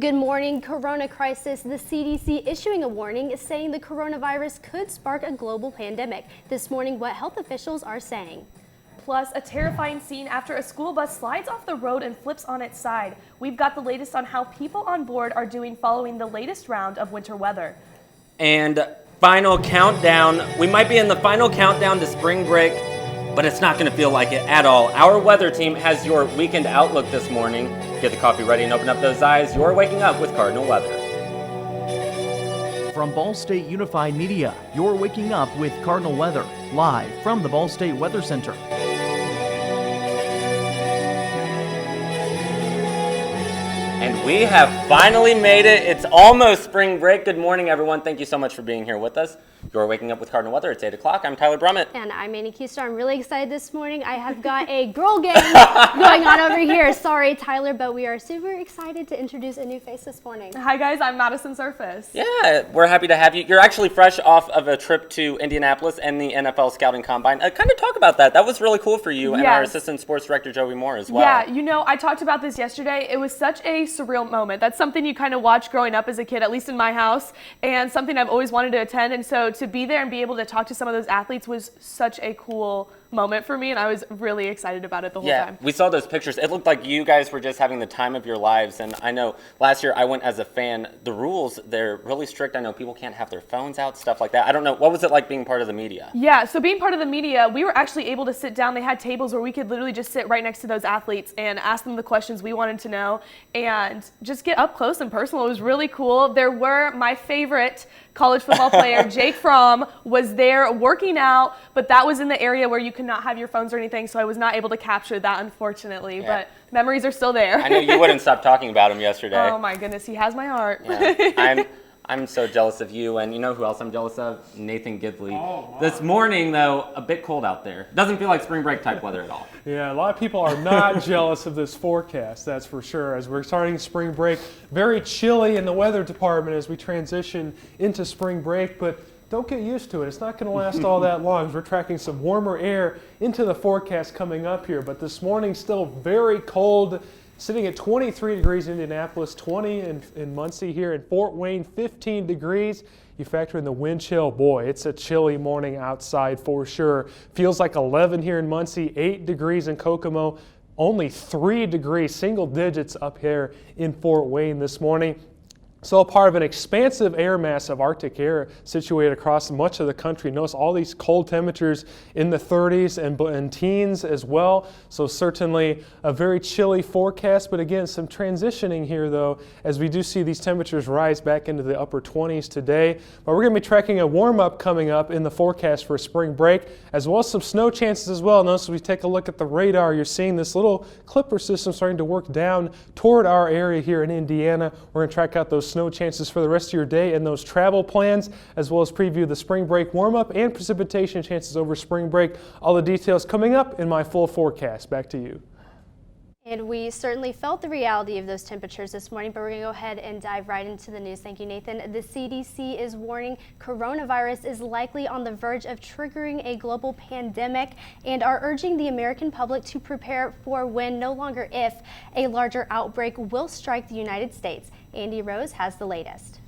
Good morning. Corona crisis. The CDC issuing a warning saying the coronavirus could spark a global pandemic. This morning, what health officials are saying. Plus, a terrifying scene after a school bus slides off the road and flips on its side. We've got the latest on how people on board are doing following the latest round of winter weather. And final countdown. We might be in the final countdown to spring break, but it's not going to feel like it at all. Our weather team has your weekend outlook this morning. Get the coffee ready and open up those eyes. You're waking up with Cardinal weather. From Ball State Unified Media, you're waking up with Cardinal weather, live from the Ball State Weather Center. And we have finally made it. It's almost spring break. Good morning, everyone. Thank you so much for being here with us. You're waking up with Cardinal weather. It's 8 o'clock. I'm Tyler Brummett. And I'm Annie Keister. I'm really excited this morning. I have got a girl game going on over here. Sorry, Tyler, but we are super excited to introduce a new face this morning. Hi, guys. I'm Madison Surface. Yeah, we're happy to have you. You're actually fresh off of a trip to Indianapolis and the NFL Scouting Combine. Kind of talk about that. That was really cool for you and our Assistant Sports Director, Joey Moore, as well. Yeah, you know, I talked about this yesterday. It was such a surreal moment. That's something you kind of watch growing up as a kid, at least in my house, and something I've always wanted to attend. And so to be there and be able to talk to some of those athletes was such a cool moment for me, and I was really excited about it the whole time. We saw those pictures. It looked like you guys were just having the time of your lives, and I know last year I went as a fan. The rules, they're really strict. I know people can't have their phones out, stuff like that. I don't know. What was it like being part of the media? Yeah, so being part of the media, we were actually able to sit down. They had tables where we could literally just sit right next to those athletes and ask them the questions we wanted to know and just get up close and personal. It was really cool. There were my favorite college football player, Jake Fromm, was there working out, but that was in the area where you could not have your phones or anything, so I was not able to capture that, unfortunately. Yeah. But memories are still there. I know you wouldn't stop talking about him yesterday. Oh my goodness, he has my heart. Yeah. I'm so jealous of you, and you know who else I'm jealous of? Nathan Gidley. Oh, wow. This morning, though, a bit cold out there. Doesn't feel like spring break type weather at all. Yeah, a lot of people are not jealous of this forecast, that's for sure. As we're starting spring break, very chilly in the weather department as we transition into spring break, but don't get used to it. It's not going to last all that long. We're tracking some warmer air into the forecast coming up here, but this morning still very cold. Sitting at 23 degrees in Indianapolis, 20 in Muncie here, in Fort Wayne, 15 degrees. You factor in the wind chill, boy, it's a chilly morning outside for sure. Feels like 11 here in Muncie, 8 degrees in Kokomo, only 3 degrees, single digits up here in Fort Wayne this morning. So a part of an expansive air mass of Arctic air situated across much of the country. Notice all these cold temperatures in the 30s and teens as well. So certainly a very chilly forecast, but again, some transitioning here though, as we do see these temperatures rise back into the upper 20s today. But we're going to be tracking a warm-up coming up in the forecast for spring break, as well as some snow chances as well. Notice as we take a look at the radar, you're seeing this little clipper system starting to work down toward our area here in Indiana. We're going to track out those snow chances for the rest of your day and those travel plans, as well as preview the spring break warm-up and precipitation chances over spring break. All the details coming up in my full forecast. Back to you. And we certainly felt the reality of those temperatures this morning, but we're going to go ahead and dive right into the news. Thank you, Nathan. The CDC is warning coronavirus is likely on the verge of triggering a global pandemic and are urging the American public to prepare for when, no longer if, a larger outbreak will strike the United States. Andy Rose has the latest.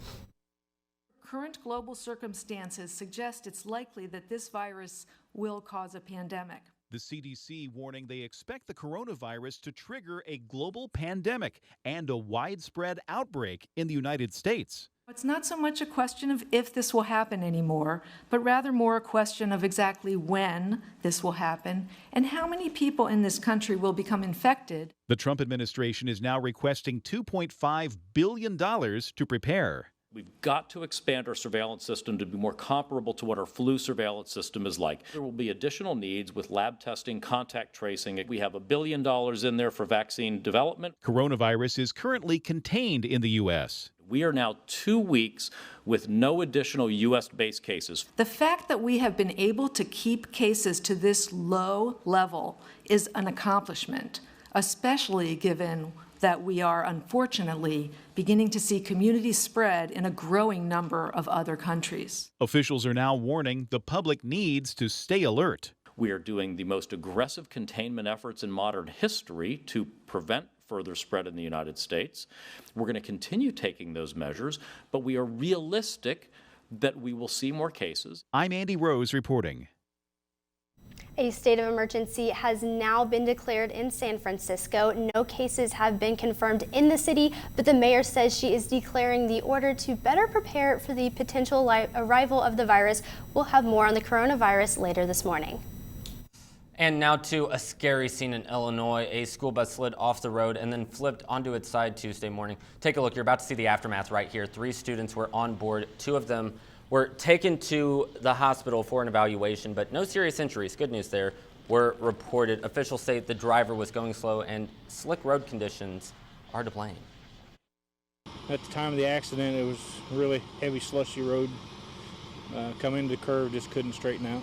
Current global circumstances suggest it's likely that this virus will cause a pandemic. The CDC warning they expect the coronavirus to trigger a global pandemic and a widespread outbreak in the United States. It's not so much a question of if this will happen anymore, but rather more a question of exactly when this will happen and how many people in this country will become infected. The Trump administration is now requesting $2.5 billion to prepare. We've got to expand our surveillance system to be more comparable to what our flu surveillance system is like. There will be additional needs with lab testing, contact tracing. We have $1 billion in there for vaccine development. Coronavirus is currently contained in the U.S. We are now 2 weeks with no additional U.S.-based cases. The fact that we have been able to keep cases to this low level is an accomplishment, especially given that we are unfortunately beginning to see community spread in a growing number of other countries. Officials are now warning the public needs to stay alert. We are doing the most aggressive containment efforts in modern history to prevent further spread in the United States. We're going to continue taking those measures, but we are realistic that we will see more cases. I'm Andy Rose reporting. A state of emergency has now been declared in San Francisco. No cases have been confirmed in the city, but the mayor says she is declaring the order to better prepare for the potential arrival of the virus. We'll have more on the coronavirus later this morning. And now to a scary scene in Illinois. A school bus slid off the road and then flipped onto its side Tuesday morning. Take a look. You're about to see the aftermath right here. 3 students were on board. 2 of them were taken to the hospital for an evaluation, but no serious injuries. Good news there were reported. Officials say the driver was going slow and slick road conditions are to blame. At the time of the accident, it was really heavy, slushy road. Coming to the curve, just couldn't straighten out.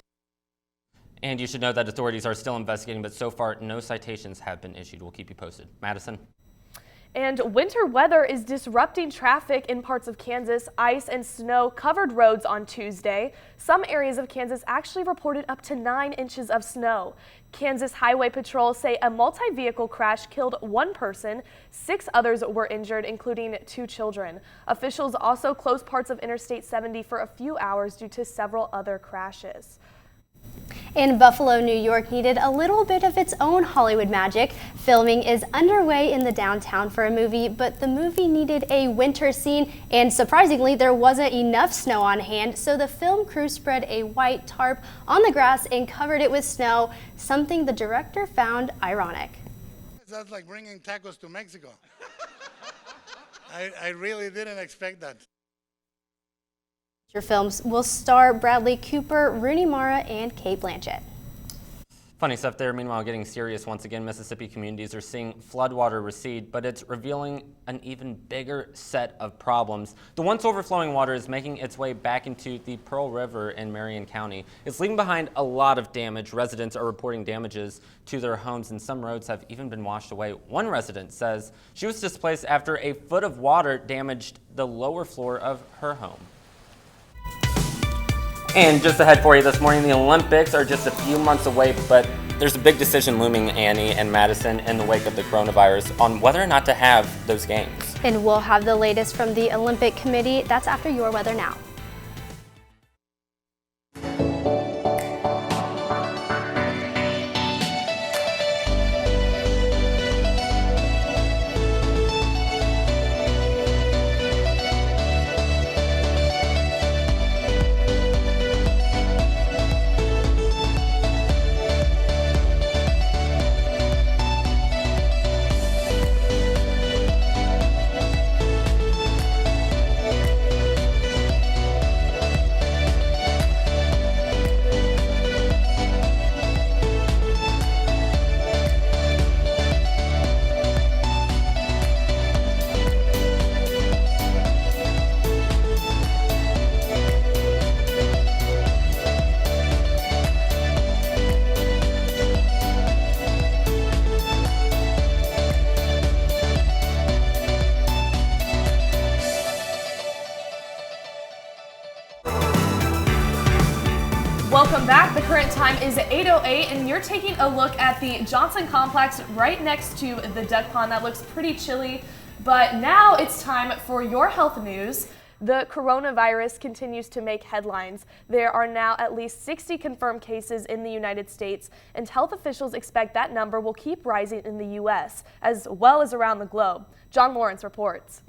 And you should know that authorities are still investigating, but so far no citations have been issued. We'll keep you posted. Madison? And winter weather is disrupting traffic in parts of Kansas. Ice and snow covered roads on Tuesday. Some areas of Kansas actually reported up to 9 inches of snow. Kansas Highway Patrol say a multi-vehicle crash killed 1 person. 6 others were injured, including 2 children. Officials also closed parts of Interstate 70 for a few hours due to several other crashes. And Buffalo, New York needed a little bit of its own Hollywood magic. Filming is underway in the downtown for a movie, but the movie needed a winter scene, and surprisingly, there wasn't enough snow on hand, so the film crew spread a white tarp on the grass and covered it with snow, something the director found ironic. That's like bringing tacos to Mexico. I really didn't expect that. Your films will star Bradley Cooper, Rooney Mara, and Cate Blanchett. Funny stuff there. Meanwhile, getting serious once again, Mississippi communities are seeing floodwater recede, but it's revealing an even bigger set of problems. The once overflowing water is making its way back into the Pearl River in Marion County. It's leaving behind a lot of damage. Residents are reporting damages to their homes, and some roads have even been washed away. One resident says she was displaced after a foot of water damaged the lower floor of her home. And just ahead for you this morning, the Olympics are just a few months away, but there's a big decision looming, Annie and Madison, in the wake of the coronavirus on whether or not to have those games. And we'll have the latest from the Olympic Committee. That's after your weather now. Welcome back. The current time is 8:08 and you're taking a look at the Johnson Complex right next to the duck pond. That looks pretty chilly, but now it's time for your health news. The coronavirus continues to make headlines. There are now at least 60 confirmed cases in the United States, and health officials expect that number will keep rising in the U.S. as well as around the globe. John Lawrence reports.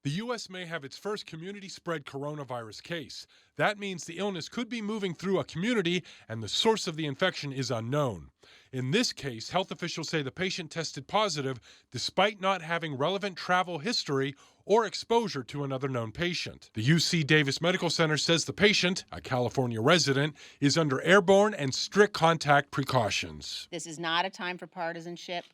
The U.S. may have its first community-spread coronavirus case. That means the illness could be moving through a community and the source of the infection is unknown. In this case, health officials say the patient tested positive despite not having relevant travel history or exposure to another known patient. The UC Davis Medical Center says the patient, a California resident, is under airborne and strict contact precautions. This is not a time for partisanship.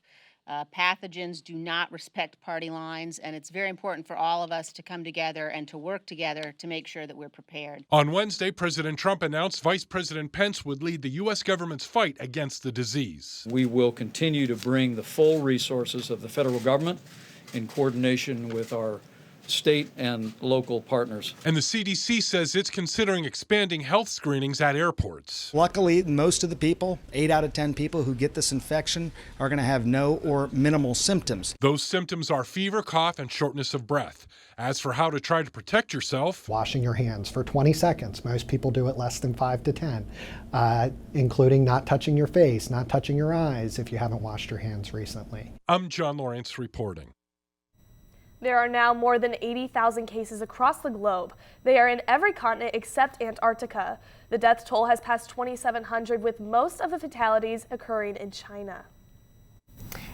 Pathogens do not respect party lines, and it's very important for all of us to come together and to work together to make sure that we're prepared. On Wednesday, President Trump announced Vice President Pence would lead the U.S. government's fight against the disease. We will continue to bring the full resources of the federal government in coordination with our state and local partners. And the CDC says it's considering expanding health screenings at airports. Luckily, most of the people, 8 out of 10 people who get this infection, are going to have no or minimal symptoms. Those symptoms are fever, cough, and shortness of breath. As for how to try to protect yourself, washing your hands for 20 seconds. Most people do it less than 5 to 10, including not touching your face, not touching your eyes if you haven't washed your hands recently. I'm John Lawrence reporting. There are now more than 80,000 cases across the globe. They are in every continent except Antarctica. The death toll has passed 2,700, with most of the fatalities occurring in China.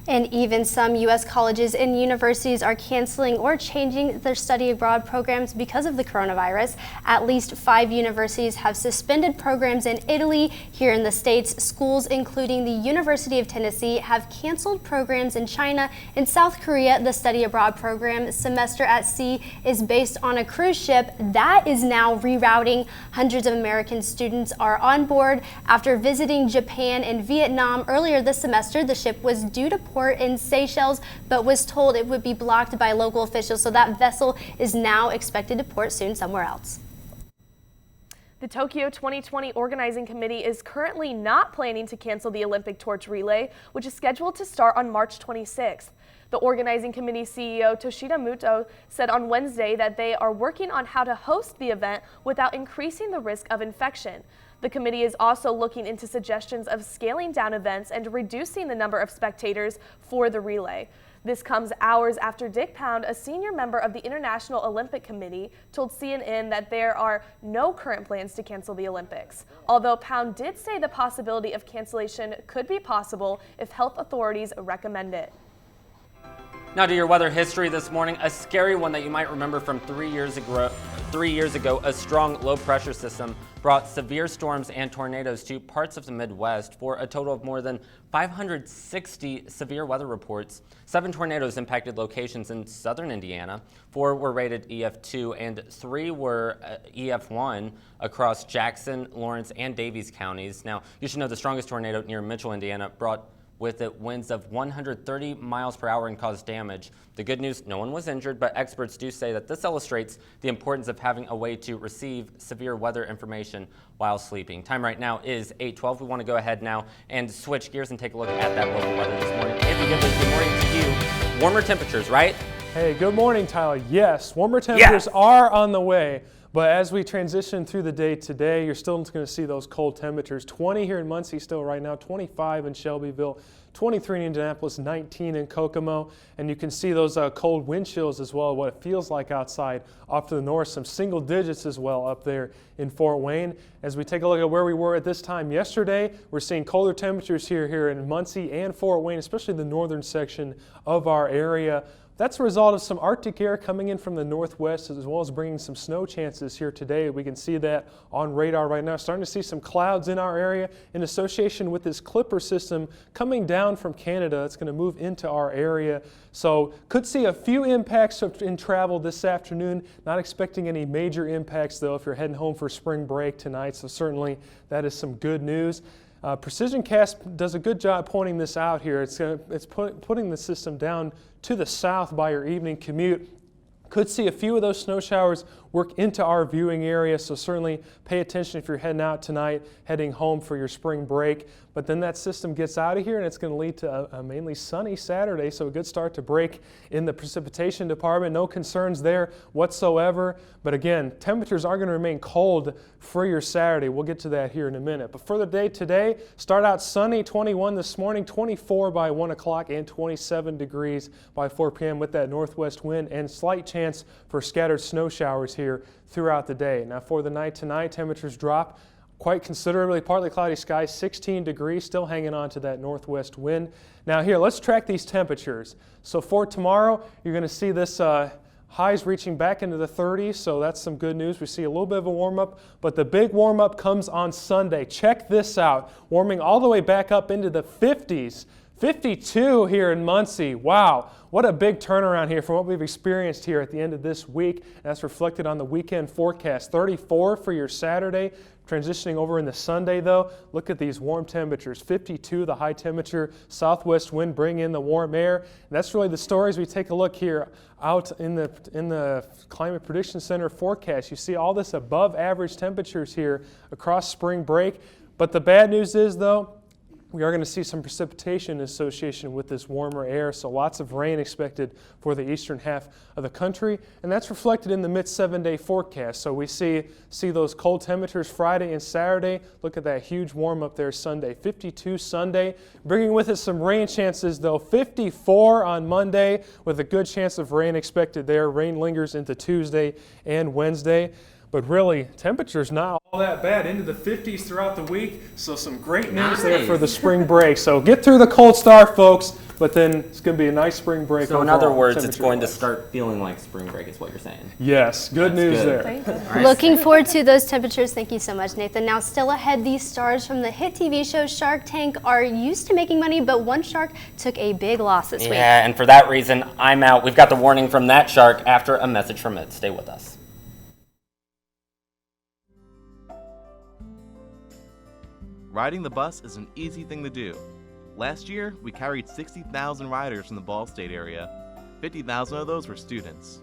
And even some U.S. colleges and universities are canceling or changing their study abroad programs because of the coronavirus. At least 5 universities have suspended programs in Italy. Here in the States, schools including the University of Tennessee have canceled programs in China. In South Korea, the study abroad program, Semester at Sea, is based on a cruise ship that is now rerouting. Hundreds of American students are on board. After visiting Japan and Vietnam earlier this semester, the ship was due to port in Seychelles, but was told it would be blocked by local officials, so that vessel is now expected to port soon somewhere else. The Tokyo 2020 Organizing Committee is currently not planning to cancel the Olympic torch relay, which is scheduled to start on March 26th. The Organizing Committee CEO Toshida Muto said on Wednesday that they are working on how to host the event without increasing the risk of infection. The committee is also looking into suggestions of scaling down events and reducing the number of spectators for the relay. This comes hours after Dick Pound, a senior member of the International Olympic Committee, told CNN that there are no current plans to cancel the Olympics. Although Pound did say the possibility of cancellation could be possible if health authorities recommend it. Now to your weather history this morning, a scary one that you might remember from 3 years ago. A strong low pressure system brought severe storms and tornadoes to parts of the Midwest for a total of more than 560 severe weather reports. 7 tornadoes impacted locations in southern Indiana. 4 were rated EF2 and 3 were EF1 across Jackson, Lawrence, and Daviess counties. Now, you should know the strongest tornado near Mitchell, Indiana brought with it winds of 130 miles per hour and caused damage. The good news, no one was injured, but experts do say that this illustrates the importance of having a way to receive severe weather information while sleeping. Time right now is 8:12. We want to go ahead now and switch gears and take a look at that local weather this morning. Anthony, good morning to you. Warmer temperatures, right? Hey, good morning, Tyler. Yes, warmer temperatures are on the way. But as we transition through the day today, you're still going to see those cold temperatures. 20 here in Muncie still right now, 25 in Shelbyville, 23 in Indianapolis, 19 in Kokomo. And you can see those cold wind chills as well, what it feels like outside off to the north. Some single digits as well up there in Fort Wayne. As we take a look at where we were at this time yesterday, we're seeing colder temperatures here in Muncie and Fort Wayne, especially the northern section of our area. That's a result of some Arctic air coming in from the northwest, as well as bringing some snow chances here today. We can see that on radar right now. Starting to see some clouds in our area in association with this Clipper system coming down from Canada. It's going to move into our area. So could see a few impacts in travel this afternoon. Not expecting any major impacts, though, if you're heading home for spring break tonight. So certainly that is some good news. Precision Cast does a good job pointing this out here. It's putting the system down to the south by your evening commute. Could see a few of those snow showers work into our viewing area, so certainly pay attention if you're heading out tonight, heading home for your spring break. But then that system gets out of here and it's going to lead to a mainly sunny Saturday, so a good start to break in the precipitation department. No concerns there whatsoever. But again, temperatures are going to remain cold for your Saturday. We'll get to that here in a minute. But for the day today, start out sunny, 21 this morning, 24 by 1 o'clock, and 27 degrees by 4 p.m. with that northwest wind and slight chance for scattered snow showers here throughout the day. Now for the night tonight, temperatures drop quite considerably. Partly cloudy skies, 16 degrees, still hanging on to that northwest wind. Now here, let's track these temperatures. So for tomorrow, you're going to see this highs reaching back into the 30s, so that's some good news. We see a little bit of a warm-up, but the big warm-up comes on Sunday. Check this out, warming all the way back up into the 50s 52 here in Muncie. Wow, what a big turnaround here from what we've experienced here at the end of this week. And that's reflected on the weekend forecast. 34 for your Saturday. Transitioning over into Sunday though, look at these warm temperatures. 52 the high temperature, southwest wind bringing in the warm air. And that's really the story as we take a look here out in the Climate Prediction Center forecast. You see all this above average temperatures here across spring break. But the bad news is though, we are going to see some precipitation in association with this warmer air, so lots of rain expected for the eastern half of the country, and that's reflected in the mid-7-day forecast. So we see those cold temperatures Friday and Saturday. Look at that huge warm up there Sunday. 52 Sunday, bringing with it some rain chances though. 54 on Monday with a good chance of rain expected there. Rain lingers into Tuesday and Wednesday. But really, temperatures not all that bad, into the 50s throughout the week, so some great news there for the spring break. So get through the cold start, folks, but then it's going to be a nice spring break. So in other words, it's going to start feeling like spring break is what you're saying. Yes, good news there. Right. Looking forward to those temperatures. Thank you so much, Nathan. Now still ahead, these stars from the hit TV show Shark Tank are used to making money, but one shark took a big loss this week. Yeah, and for that reason, I'm out. We've got the warning from that shark after a message from it. Stay with us. Riding the bus is an easy thing to do. Last year, we carried 60,000 riders from the Ball State area. 50,000 of those were students.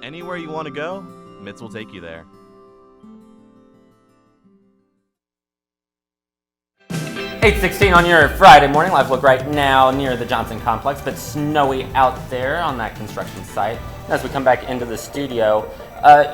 Anywhere you want to go, Mitts will take you there. $8:16 on your Friday morning. Live look right now near the Johnson Complex, but snowy out there on that construction site. As we come back into the studio,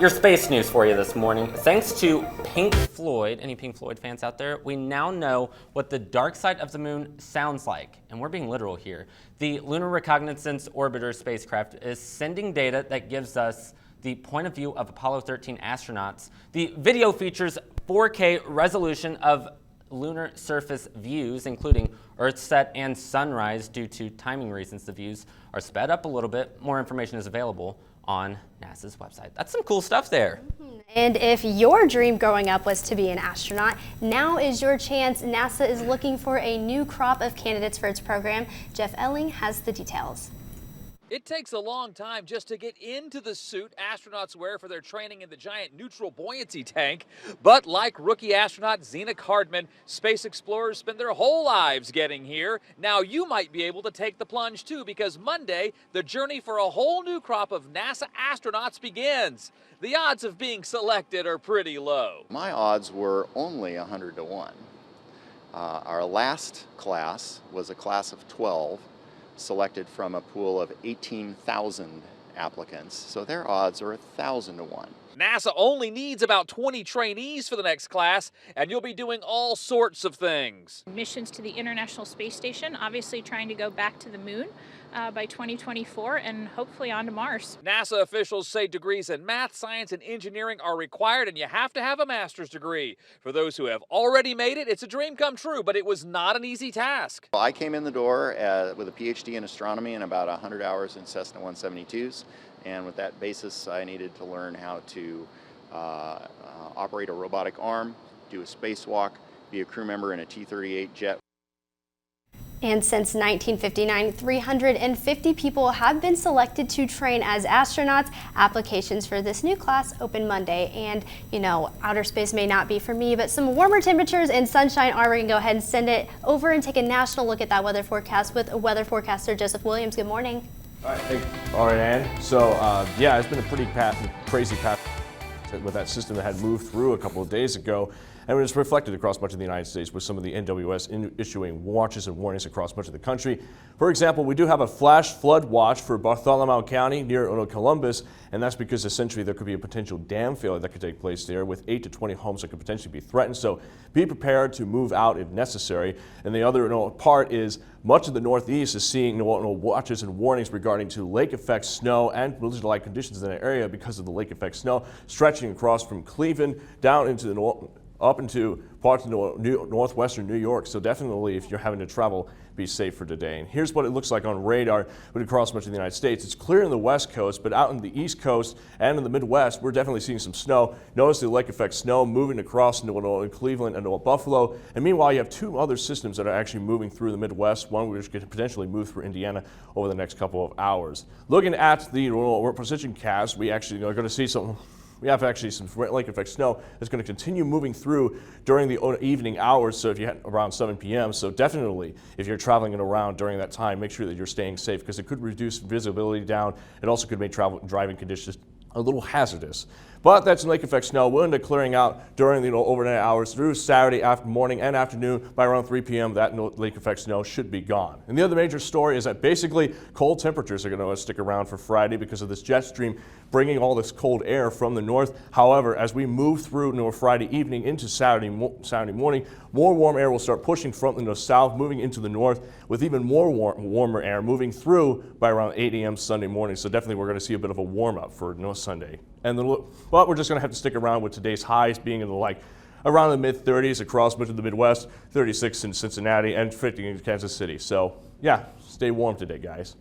your space news for you this morning. Thanks to Pink Floyd, any Pink Floyd fans out there, we now know what the dark side of the moon sounds like. And we're being literal here. The Lunar Reconnaissance Orbiter spacecraft is sending data that gives us the point of view of Apollo 13 astronauts. The video features 4K resolution of lunar surface views, including Earthset and sunrise. Due to timing reasons, the views are sped up a little bit. More information is available on NASA's website. That's some cool stuff there. And if your dream growing up was to be an astronaut, now is your chance. NASA is looking for a new crop of candidates for its program. Jeff Elling has the details. It takes a long time just to get into the suit astronauts wear for their training in the giant neutral buoyancy tank. But like rookie astronaut Zena Cardman, space explorers spend their whole lives getting here. Now you might be able to take the plunge too, because Monday, the journey for a whole new crop of NASA astronauts begins. The odds of being selected are pretty low. My odds were only 100 to 1. Our last class was a class of 12. Selected from a pool of 18,000 applicants, so their odds are 1,000 to 1. NASA only needs about 20 trainees for the next class, and you'll be doing all sorts of things. Missions to the International Space Station, obviously trying to go back to the moon by 2024 and hopefully on to Mars. NASA officials say degrees in math, science, and engineering are required, and you have to have a master's degree. For those who have already made it, it's a dream come true, but it was not an easy task. I came in the door with a PhD in astronomy and about 100 hours in Cessna 172s, and with that basis I needed to learn how to operate a robotic arm, do a spacewalk, be a crew member in a T-38 jet. And since 1959, 350 people have been selected to train as astronauts. Applications for this new class open Monday. And, you know, outer space may not be for me, but some warmer temperatures and sunshine are. We're going to go ahead and send it over and take a national look at that weather forecast with weather forecaster Joseph Williams. Good morning. All right, Ann. So, yeah, it's been a pretty crazy path with that system that had moved through a couple of days ago. and it's reflected across much of the United States with some of the NWS issuing watches and warnings across much of the country. For example, we do have a flash flood watch for Bartholomew County near Columbus, and that's because essentially there could be a potential dam failure that could take place there with 8 to 20 homes that could potentially be threatened. So be prepared to move out if necessary. And the other part is much of the Northeast is seeing watches and warnings regarding to lake effect snow and blizzard-like conditions in the area because of the lake effect snow stretching across from Cleveland down into the up into parts of northwestern New York. So definitely, if you're having to travel, be safe for today. And here's what it looks like on radar across much of the United States. It's clear in the west coast, but out in the east coast and in the Midwest, we're definitely seeing some snow. Notice the lake effect snow moving across into Cleveland and Buffalo. And meanwhile, you have two other systems that are actually moving through the Midwest, one which could potentially move through Indiana over the next couple of hours. Looking at the precision cast, we actually are going to see some. We have actually some lake effect snow that's going to continue moving through during the evening hours, so if you had around 7 p.m. So definitely, if you're traveling around during that time, make sure that you're staying safe because it could reduce visibility down. It also could make driving conditions a little hazardous. But that's lake effect snow. We'll end up clearing out during the overnight hours through Saturday morning and afternoon. By around 3 p.m., that lake effect snow should be gone. And the other major story is that basically cold temperatures are going to stick around for Friday because of this jet stream bringing all this cold air from the north. However, as we move through Friday evening into Saturday morning, more warm air will start pushing from the south, moving into the north, with even more warmer air moving through by around 8 a.m. Sunday morning. So definitely we're going to see a bit of a warm-up for Sunday. But we're just going to have to stick around with today's highs being in the around the mid-30s across much of the Midwest, 36 in Cincinnati, and 50 in Kansas City. So yeah, stay warm today, guys.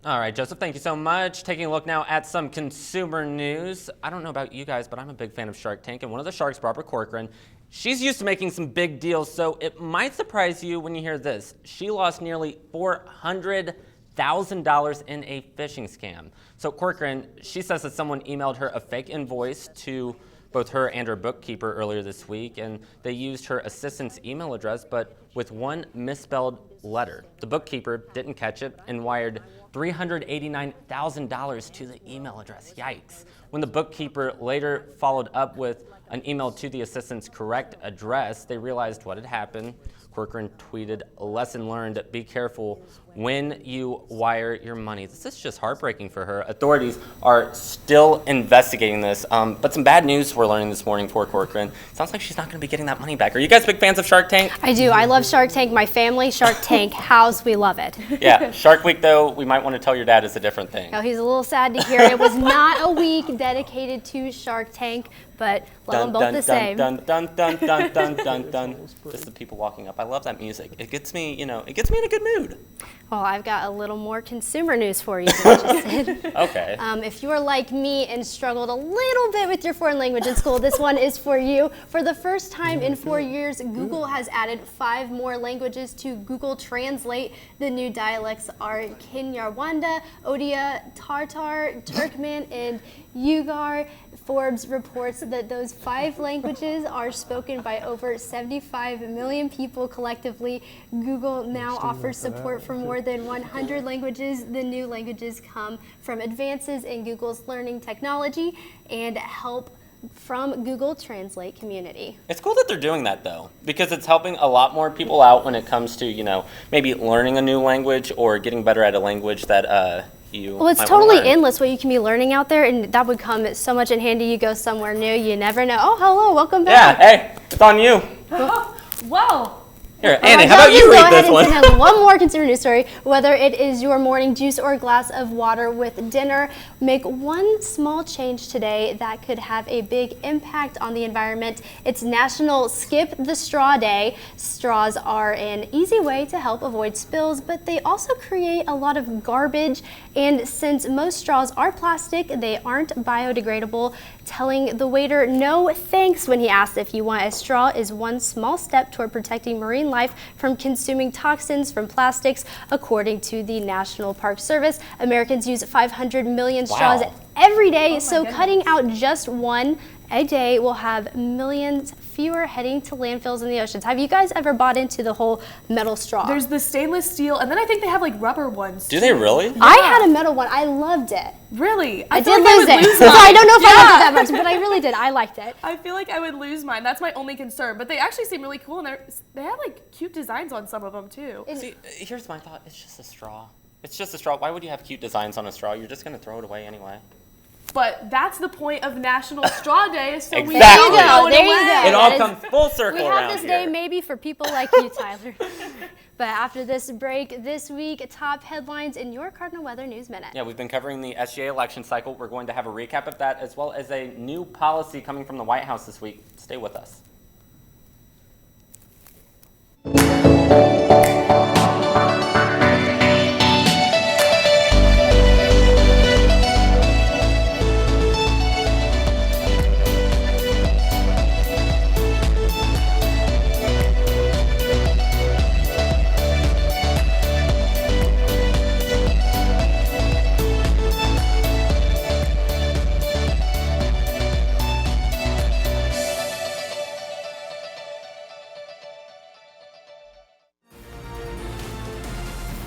All right, Joseph, thank you so much. Taking a look now at some consumer news. I don't know about you guys, but I'm a big fan of Shark Tank, and one of the sharks, Barbara Corcoran, she's used to making some big deals, so it might surprise you when you hear this. She lost nearly $400,000 in a phishing scam. So Corcoran, she says that someone emailed her a fake invoice to both her and her bookkeeper earlier this week, and they used her assistant's email address, but with one misspelled letter. The bookkeeper didn't catch it and wired $389,000 to the email address. Yikes. When the bookkeeper later followed up with an email to the assistant's correct address, they realized what had happened. Corcoran tweeted, "Lesson learned, be careful when you wire your money." This is just heartbreaking for her. Authorities are still investigating this, but some bad news we're learning this morning for Corcoran. Sounds like she's not going to be getting that money back. Are you guys big fans of Shark Tank? I do. I love Shark Tank. My family, Shark Tank house, we love it. Yeah, Shark Week though, we might want to tell your dad is a different thing. No, he's a little sad to hear it was not a week dedicated to Shark Tank, but love them both the same. Dun, dun, dun, dun, dun, dun, dun. Just the people walking up. I love that music. It gets me, it gets me in a good mood. Well, I've got a little more consumer news for you, Justin. Okay. If you are like me and struggled a little bit with your foreign language in school, this one is for you. For the first time in 4 years, Google has added 5 more languages to Google Translate. The new dialects are Kinyarwanda, Odia, Tartar, Turkmen, and Uighur. Forbes reports that those 5 languages are spoken by over 75 million people collectively. Google now offers support for more than 100 languages. The new languages come from advances in Google's learning technology and help from Google Translate community. It's cool that they're doing that though, because it's helping a lot more people out when it comes to, maybe learning a new language or getting better at a language that well, it's totally endless what you can be learning out there, and that would come so much in handy. You go somewhere new, you never know. Oh, hello, welcome back. Yeah, hey, it's on you. Whoa. Here, Annie, how about you read this one? Go ahead and send one more consumer news story. Whether it is your morning juice or glass of water with dinner, make one small change today that could have a big impact on the environment. It's National Skip the Straw Day. Straws are an easy way to help avoid spills, but they also create a lot of garbage. And since most straws are plastic, they aren't biodegradable. Telling the waiter no thanks when he asks if you want a straw is one small step toward protecting marine life from consuming toxins from plastics. According to the National Park Service, Americans use 500 million straws every day, so cutting out just one a day will have millions fewer heading to landfills in the oceans. Have you guys ever bought into the whole metal straw? There's the stainless steel, and then I think they have like rubber ones. Do they really? Yeah. I had a metal one. I loved it. Really? I did lose it. So I don't know if I liked it that much, but I really did. I liked it. I feel like I would lose mine. That's my only concern. But they actually seem really cool, and they have like cute designs on some of them too. See, here's my thought. It's just a straw. It's just a straw. Why would you have cute designs on a straw? You're just going to throw it away anyway. But that's the point of National Straw Day, so exactly. we don't throw it There you away. go. It all comes full circle we around have this here. day maybe for people like you, Tyler. But after this break, this week, top headlines in your Cardinal Weather News Minute. Yeah, we've been covering the SGA election cycle. We're going to have a recap of that, as well as a new policy coming from the White House this week. Stay with us.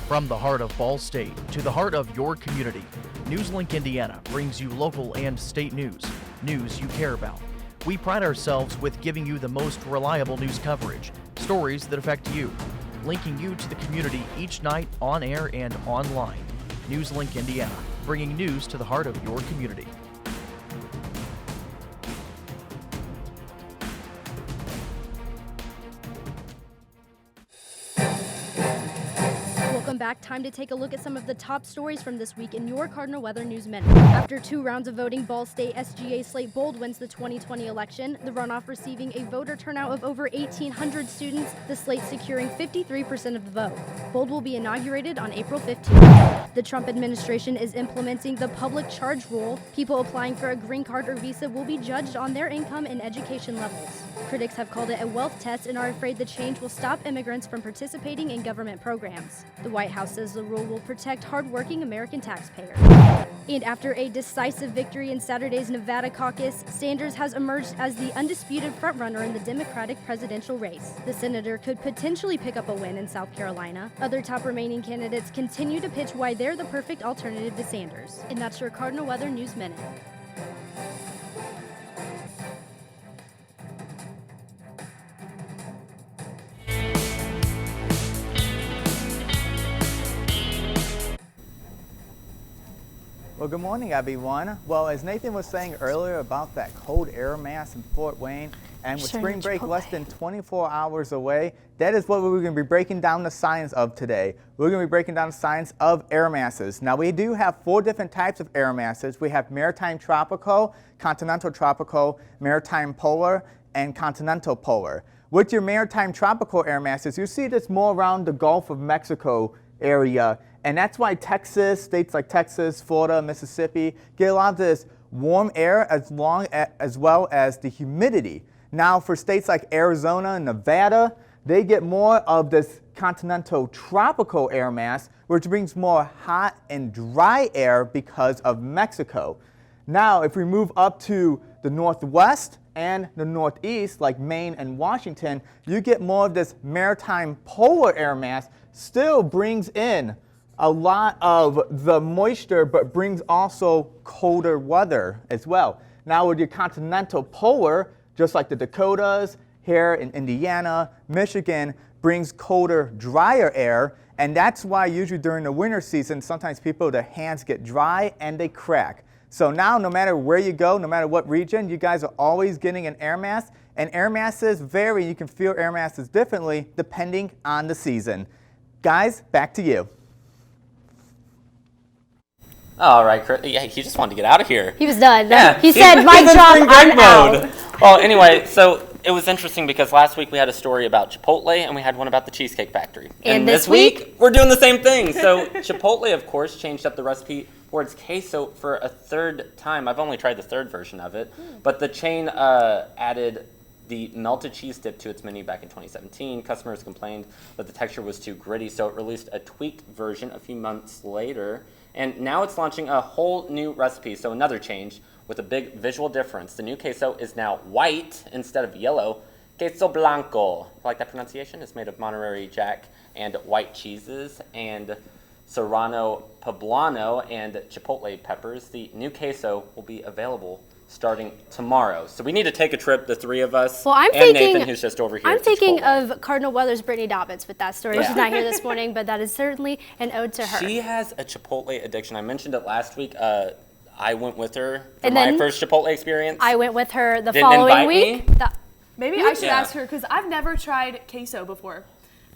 From the heart of Ball State to the heart of your community, NewsLink Indiana brings you local and state news you care about. We pride ourselves with giving you the most reliable news coverage, stories that affect you, linking you to the community each night on air and online. NewsLink Indiana, bringing news to the heart of your community. Welcome back. Time to take a look at some of the top stories from this week in your Cardinal Weather News Minute. After 2 rounds of voting, Ball State SGA slate Bold wins the 2020 election. The runoff receiving a voter turnout of over 1,800 students, the slate securing 53% of the vote. Bold will be inaugurated on April 15th. The Trump administration is implementing the public charge rule. People applying for a green card or visa will be judged on their income and education levels. Critics have called it a wealth test and are afraid the change will stop immigrants from participating in government programs. The White House says the rule will protect hardworking American taxpayers. And after a decisive victory in Saturday's Nevada caucus, Sanders has emerged as the undisputed frontrunner in the Democratic presidential race. The senator could potentially pick up a win in South Carolina. Other top remaining candidates continue to pitch why they're the perfect alternative to Sanders. And that's your Cardinal Weather News Minute. Well, good morning, everyone. Well, as Nathan was saying earlier about that cold air mass in Fort Wayne, and with spring break less than 24 hours away, that is what we're going to be breaking down the science of today. We're going to be breaking down the science of air masses. Now, we do have 4 different types of air masses. We have maritime tropical, continental tropical, maritime polar, and continental polar. With your maritime tropical air masses, you see this more around the Gulf of Mexico area. And that's why Texas, states like Texas, Florida, Mississippi, get a lot of this warm air as well as the humidity. Now for states like Arizona and Nevada, they get more of this continental tropical air mass, which brings more hot and dry air because of Mexico. Now if we move up to the northwest and the northeast, like Maine and Washington, you get more of this maritime polar air mass, still brings in a lot of the moisture, but brings also colder weather as well. Now with your continental polar, just like the Dakotas, here in Indiana, Michigan, brings colder, drier air, and that's why usually during the winter season, sometimes their hands get dry and they crack. So now no matter where you go, no matter what region, you guys are always getting an air mass, and air masses vary. You can feel air masses differently depending on the season. Guys, back to you. All right, Chris. Yeah, he just wanted to get out of here. He was done. Yeah, He said, "Mic drop, I'm out." Well, anyway, so it was interesting because last week we had a story about Chipotle and we had one about the Cheesecake Factory. And this week we're doing the same thing. So Chipotle, of course, changed up the recipe for its queso for a 3rd time. I've only tried the 3rd version of it, but the chain added the melted cheese dip to its menu back in 2017. Customers complained that the texture was too gritty, so it released a tweaked version a few months later. And now it's launching a whole new recipe, so another change with a big visual difference. The new queso is now white instead of yellow, queso blanco. I like that pronunciation. It's made of Monterey Jack and white cheeses and serrano poblano and chipotle peppers. The new queso will be available starting tomorrow. So we need to take a trip, the three of us, Well, I'm and thinking, Nathan, who's just over here. I'm to thinking Chipotle. of Cardinal Weather's Brittany Dobbins with that story. Yeah. She's not here this morning, but that is certainly an ode to her. She has a Chipotle addiction. I mentioned it last week. I went with her for And my then first Chipotle experience. I went with her the Didn't following invite me? week. Maybe I should Yeah. ask her because I've never tried queso before.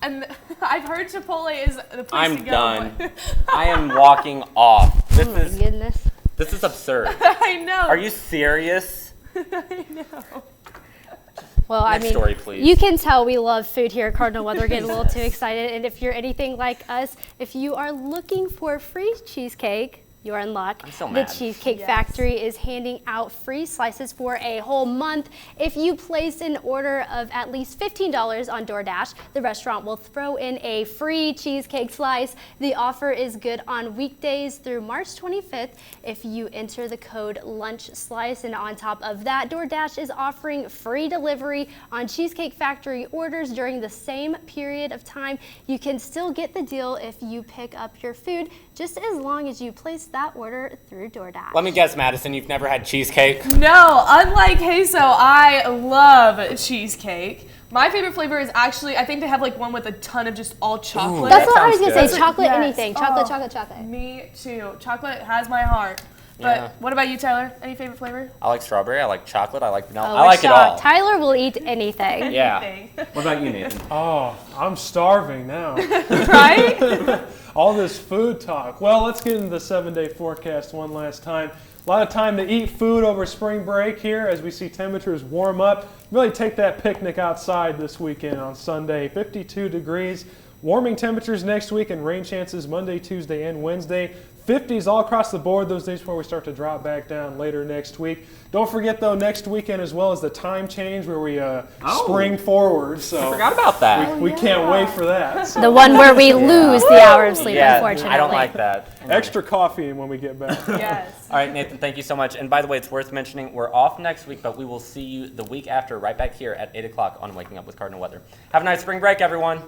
And I've heard Chipotle is the place I'm to go. done. but- I am walking off. This Oh my is goodness. This is absurd. I know. Are you serious? I know. Well, Next I mean, story, please. you can tell we love food here at Cardinal Weather. We're getting a little too excited. And if you're anything like us, if you are looking for free cheesecake, you're in luck. I'm so The mad. Cheesecake Factory is handing out free slices for a whole month. If you place an order of at least $15 on DoorDash, the restaurant will throw in a free cheesecake slice. The offer is good on weekdays through March 25th if you enter the code LUNCHSLICE. And on top of that, DoorDash is offering free delivery on Cheesecake Factory orders during the same period of time. You can still get the deal if you pick up your food, just as long as you place that order through DoorDash. Let me guess, Madison, you've never had cheesecake? No, unlike queso, I love cheesecake. My favorite flavor is actually, I think they have like one with a ton of just all chocolate. That's what I was gonna sounds say. good. Chocolate, Yes. anything. Chocolate, Oh, chocolate, chocolate. Me too. Chocolate has my heart. But Yeah. what about you, Tyler? Any favorite flavor? I like strawberry, I like chocolate, I like vanilla. Oh, I we're like it shocked. all. Tyler will eat anything. Yeah. Anything. What about you, Nathan? Oh, I'm starving now. Right? All this food talk. Well, let's get into the 7-day forecast one last time. A lot of time to eat food over spring break here as we see temperatures warm up. Really take that picnic outside this weekend on Sunday. 52 degrees. Warming temperatures next week and rain chances Monday, Tuesday, and Wednesday. 50s all across the board those days before we start to drop back down later next week. Don't forget, though, next weekend as well as the time change where we spring forward. So I forgot about that. we can't wait for that. So The one where we lose the hour of sleep, Yeah, unfortunately. I don't like that. extra coffee when we get back. Yes. All right, Nathan, thank you so much. And by the way, it's worth mentioning, we're off next week, but we will see you the week after right back here at 8 o'clock on Waking Up with Cardinal Weather. Have a nice spring break, everyone.